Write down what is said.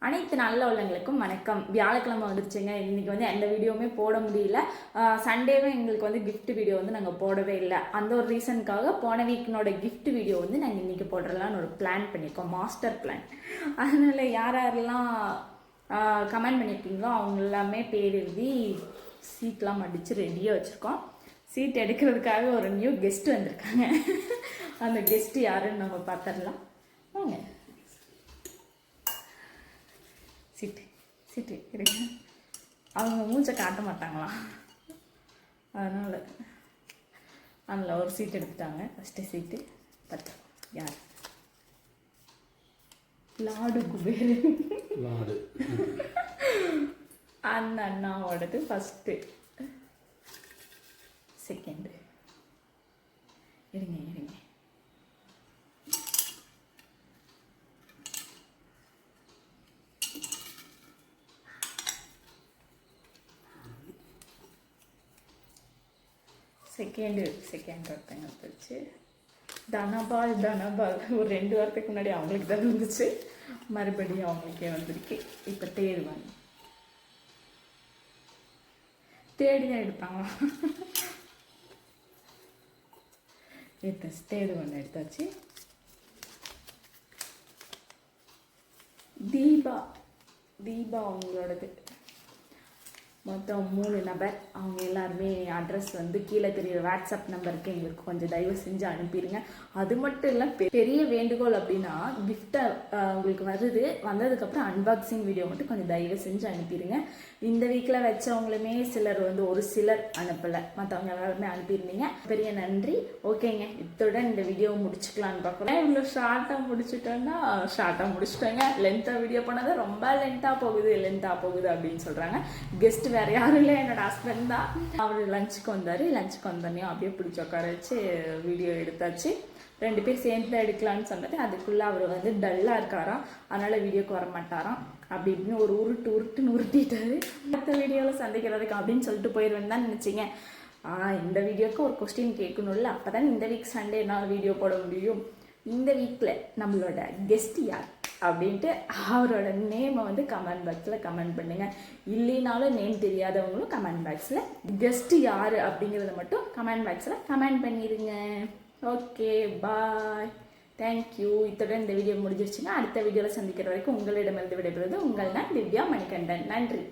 அனைத்து நல்ல உள்ளங்களுக்கும் வணக்கம். வியாழக்கிழமை வந்துருச்சுங்க. இன்றைக்கி வந்து எந்த வீடியோவுமே போட முடியல. சண்டேவும் எங்களுக்கு வந்து கிஃப்ட் வீடியோ வந்து நாங்கள் போடவே இல்லை. அந்த ஒரு ரீசனுக்காக போன வீக்கினோட கிஃப்ட் வீடியோ வந்து நாங்கள் இன்றைக்கி போடுறலான்னு ஒரு பிளான் பண்ணியிருக்கோம், மாஸ்டர் பிளான். அதனால் யாரெல்லாம் கமெண்ட் பண்ணியிருக்கீங்களோ அவங்க எல்லாமே பேர் எழுதி சீட்லாம் மடித்து ரெடியாக வச்சுருக்கோம். சீட் எடுக்கிறதுக்காக ஒரு நியூ கெஸ்ட் வந்திருக்காங்க. அந்த கெஸ்ட்டு யாருன்னு நம்ம பார்த்துடலாம் வாங்க. சீட்டு சீட்டு இருங்க. அவங்க மூச்சை காட்ட மாட்டாங்களாம், அதனால் ஒரு சீட் எடுத்துட்டாங்க. ஃபஸ்ட்டு சீட்டு பார்த்தா யார்? லாடு குபேரு லாடு. அந்த அண்ணாவோடது ஃபஸ்ட்டு. செகண்டு இருங்க இருங்க. செகண்ட் ஒருத்தங்க போச்சு. தனபால் ஒரு 2 வாரத்துக்கு முன்னாடி அவங்களுக்கு தான் இருந்துச்சு, மறுபடியும் அவங்களுக்கே வந்திருக்கு. இப்போ தேர்டு தான் எடுப்பாங்களா? தேர்டு ஒன்று எடுத்தாச்சு. தீபா அவங்களோடது. மொத்தம் 3 நபர். அவங்க எல்லாருமே அட்ரஸ் வந்து கீழே தெரியுற வாட்ஸ்அப் நம்பருக்கு எங்களுக்கு கொஞ்சம் தயவு செஞ்சு அனுப்பிடுங்க. அது மட்டும் இல்லை, பெரிய வேண்டுகோள் அப்படின்னா கிஃப்டை உங்களுக்கு வந்ததுக்கப்புறம் அன்பாக்சிங் வீடியோ மட்டும் கொஞ்சம் தயவு செஞ்சு அனுப்பிடுங்க. இந்த வீக்கில் வச்சவங்களுமே சிலர் வந்து ஒரு சிலர் அனுப்பலை, மற்றவங்க எல்லாருமே அனுப்பியிருந்தீங்க. பெரிய நன்றி. ஓகேங்க, இத்துடன் இந்த வீடியோவை முடிச்சுக்கலான்னு பார்க்கலாம். இவ்வளோ ஷார்ட்டாக முடிச்சுட்டோங்க. லென்த்தாக வீடியோ பண்ணாதான் ரொம்ப லென்த்தாக போகுது அப்படின்னு சொல்கிறாங்க. கெஸ்ட் வேறு யாரும் இல்லை, என்னோட ஹஸ்பண்ட் தான். அவர் லஞ்சுக்கு வந்தோடனே அப்படியே பிடிச்சி உட்கார வச்சு வீடியோ எடுத்தாச்சு. 2 பேர் சேர்ந்து தான் எடுக்கலான்னு சொன்னது. அதுக்குள்ளே அவர் வந்து டல்லாக இருக்காராம், அதனால் வீடியோக்கு வர மாட்டாராம். அப்படி இப்படின்னு ஒரு உருட்டுன்னு உருட்டிட்டாரு. அடுத்த வீடியோவில் சந்திக்கிறதுக்கு அப்படின்னு சொல்லிட்டு போயிடுவேன்னு தான் நினச்சிங்க. இந்த வீடியோக்கு ஒரு கொஸ்டின் கேட்கணும்ல, அப்போ தான் இந்த வீக் சண்டே என்னால் வீடியோ போட முடியும். இந்த வீக்கில் நம்மளோட கெஸ்ட் யார் அப்படின்ட்டு அவரோட நேமை வந்து கமெண்ட் பாக்ஸில் கமெண்ட் பண்ணுங்கள். இல்லைனாலும் நேம் தெரியாதவங்களும் கமெண்ட் பாக்ஸில் கெஸ்ட்டு யார் அப்படிங்கிறத மட்டும் கமெண்ட் பாக்ஸில் கமெண்ட் பண்ணிடுங்க. ஓகே, பாய், தேங்க்யூ. இத்துடன் இந்த வீடியோ முடிஞ்சிருச்சுன்னா அடுத்த வீடியோவில் சந்திக்கிற வரைக்கும் உங்களிடமிருந்து விடைபெறுவது உங்கள் நான் திவ்யா மணிகண்டன். நன்றி.